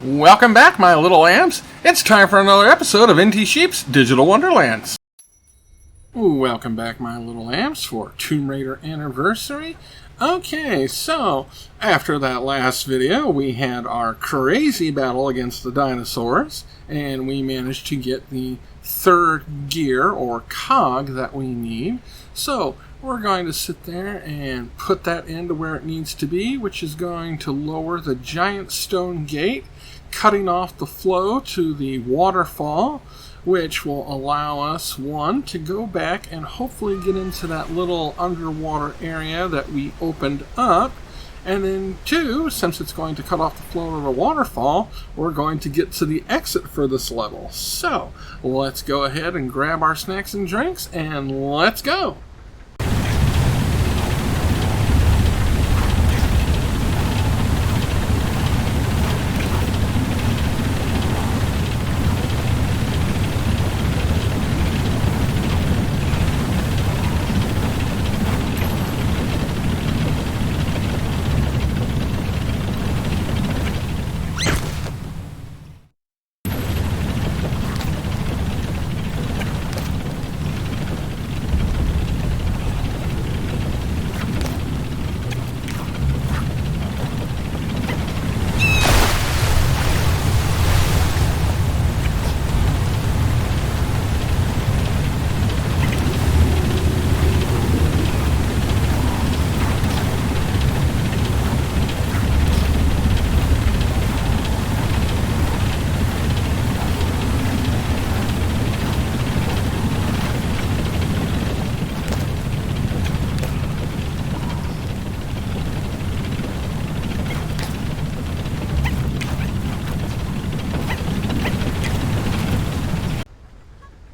Welcome back, my little lambs. It's time for another episode of NT Sheep's Digital Wonderlands. Welcome back, my little lambs, for Tomb Raider Anniversary. Okay, so after that last video, we had our crazy battle against the dinosaurs, and we managed to get the third gear, or cog, that we need. So we're going to sit there and put that into where it needs to be, which is going to lower the giant stone gate, cutting off the flow to the waterfall, which will allow us, one, to go back and hopefully get into that little underwater area that we opened up, and then two, since it's going to cut off the flow of the waterfall, we're going to get to the exit for this level. So let's go ahead and grab our snacks and drinks, and let's go!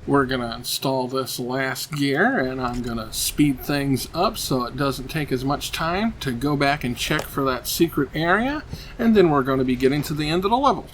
We're going to install this last gear, and I'm going to speed things up so it doesn't take as much time to go back and check for that secret area, and then we're going to be getting to the end of the level.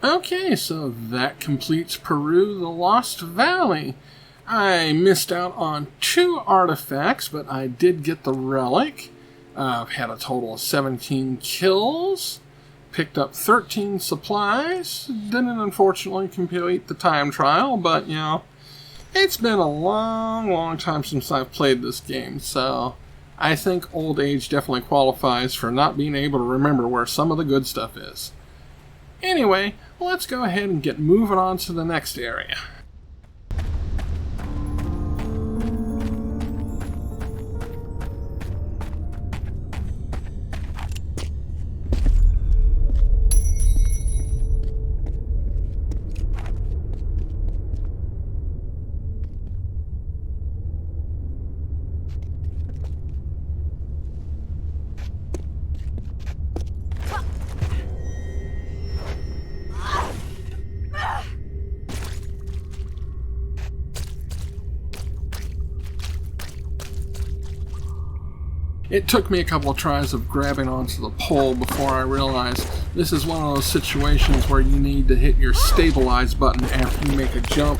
Okay, so that completes Peru, the Lost Valley. I missed out on 2 artifacts, but I did get the relic. I've had a total of 17 kills, picked up 13 supplies, didn't unfortunately complete the time trial, but, you know, it's been a long time since I've played this game, so I think old age definitely qualifies for not being able to remember where some of the good stuff is. Anyway, let's go ahead and get moving on to the next area. It took me a couple of tries of grabbing onto the pole before I realized this is one of those situations where you need to hit your stabilize button after you make a jump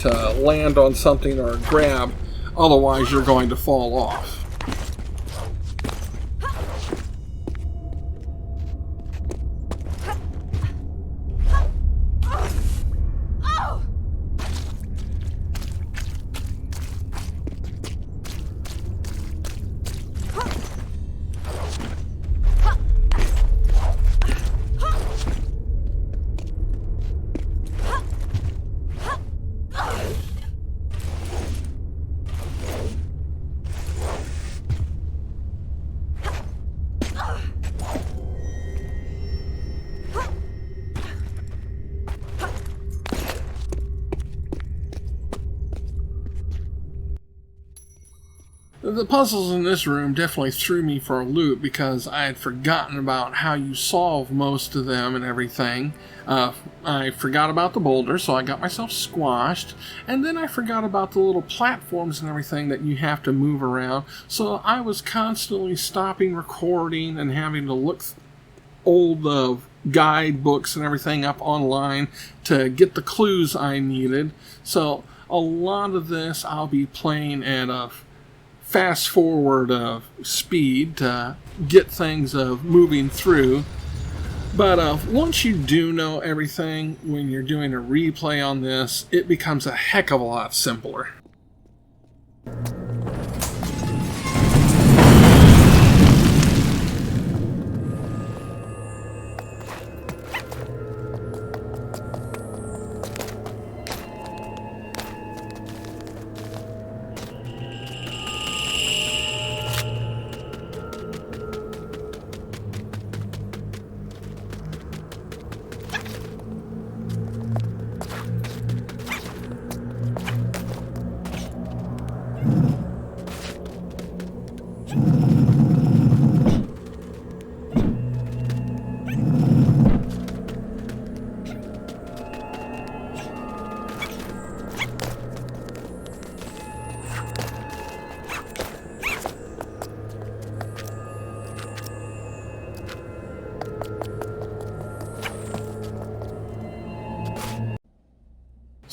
to land on something or grab, otherwise you're going to fall off. The puzzles in this room definitely threw me for a loop because I had forgotten about how you solve most of them and everything. I forgot about the boulder, so I got myself squashed, and then I forgot about the little platforms and everything that you have to move around, so I was constantly stopping recording and having to look old guidebooks and everything up online to get the clues I needed. So a lot of this I'll be playing at a fast forward speed to get things moving through. But once you do know everything, when you're doing a replay on this, it becomes a heck of a lot simpler.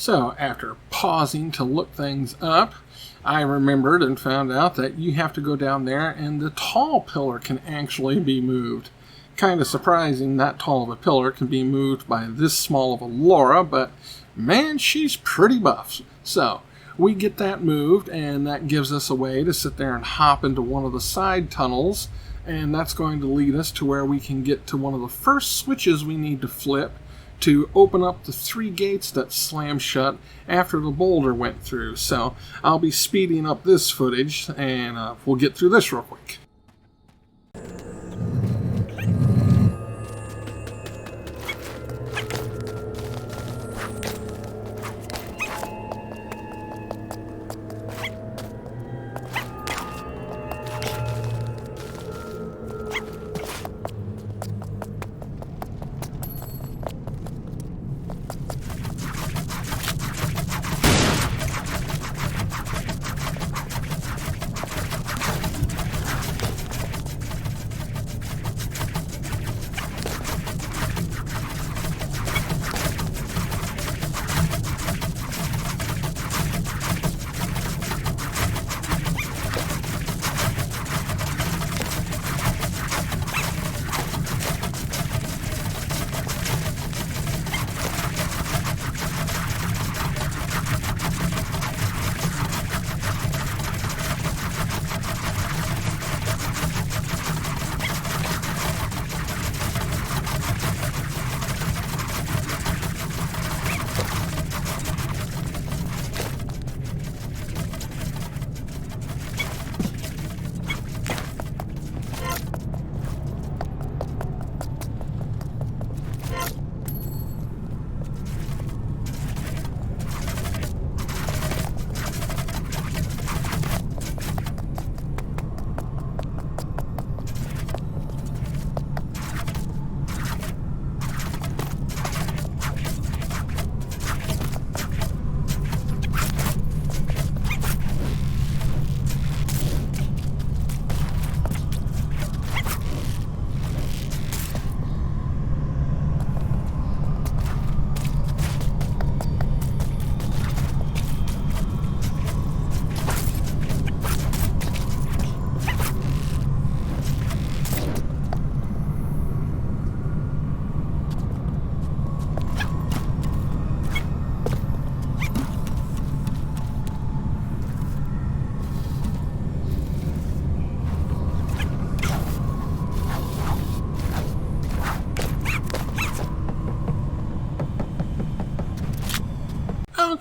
So, after pausing to look things up, I remembered and found out that you have to go down there and the tall pillar can actually be moved. Kind of surprising that tall of a pillar can be moved by this small of a Laura, but man, she's pretty buff. So, we get that moved, and that gives us a way to sit there and hop into one of the side tunnels, and that's going to lead us to where we can get to one of the first switches we need to flip to open up the 3 gates that slammed shut after the boulder went through. So I'll be speeding up this footage, and we'll get through this real quick.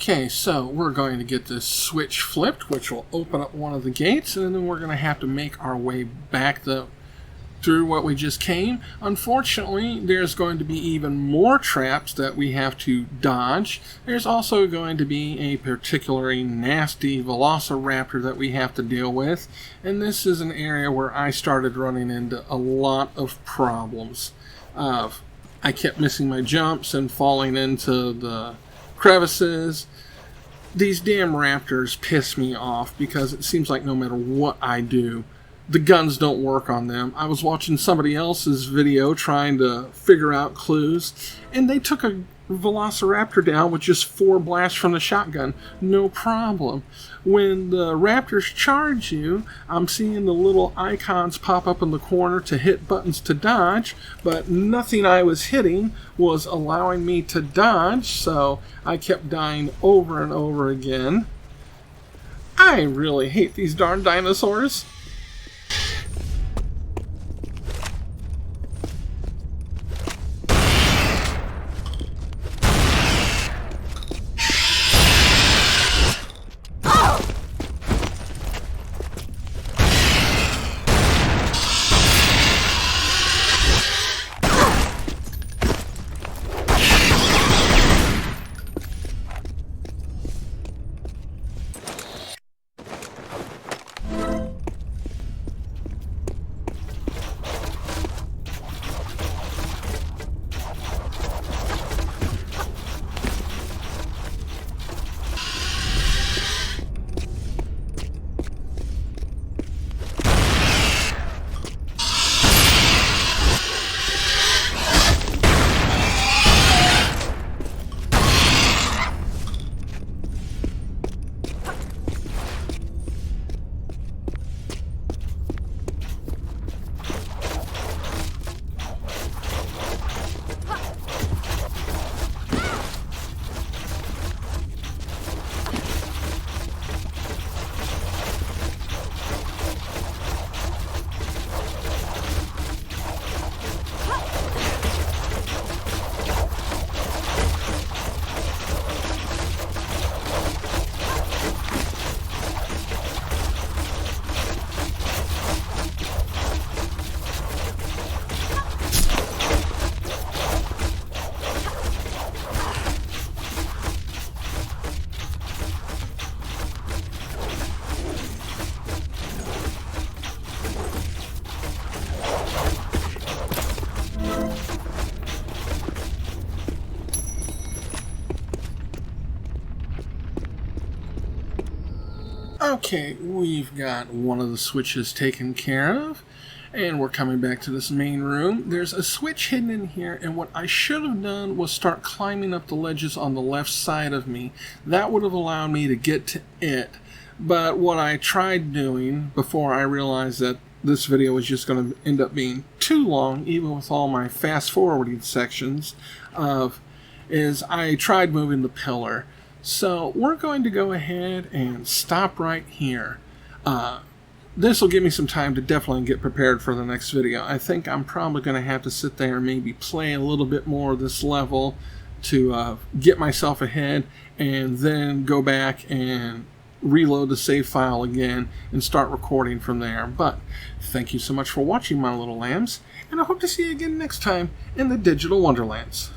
Okay, so we're going to get this switch flipped, which will open up one of the gates, and then we're going to have to make our way back through what we just came. Unfortunately, there's going to be even more traps that we have to dodge. There's also going to be a particularly nasty velociraptor that we have to deal with, and this is an area where I started running into a lot of problems. I kept missing my jumps and falling into the crevices. These damn raptors piss me off because it seems like no matter what I do, the guns don't work on them. I was watching somebody else's video trying to figure out clues, and they took a velociraptor down with just 4 blasts from the shotgun. No problem. When the raptors charge you, I'm seeing the little icons pop up in the corner to hit buttons to dodge, but nothing I was hitting was allowing me to dodge, so I kept dying over and over again. I really hate these darn dinosaurs. Okay, we've got one of the switches taken care of, and we're coming back to this main room. There's a switch hidden in here, and what I should have done was start climbing up the ledges on the left side of me. That would have allowed me to get to it, but what I tried doing before I realized that this video was just going to end up being too long, even with all my fast-forwarding sections, is I tried moving the pillar. So we're going to go ahead and stop right here. This will give me some time to definitely get prepared for the next video. I think I'm probably going to have to sit there and maybe play a little bit more of this level to get myself ahead, and then go back and reload the save file again and start recording from there. But thank you so much for watching, my little lambs, and I hope to see you again next time in the Digital Wonderlands.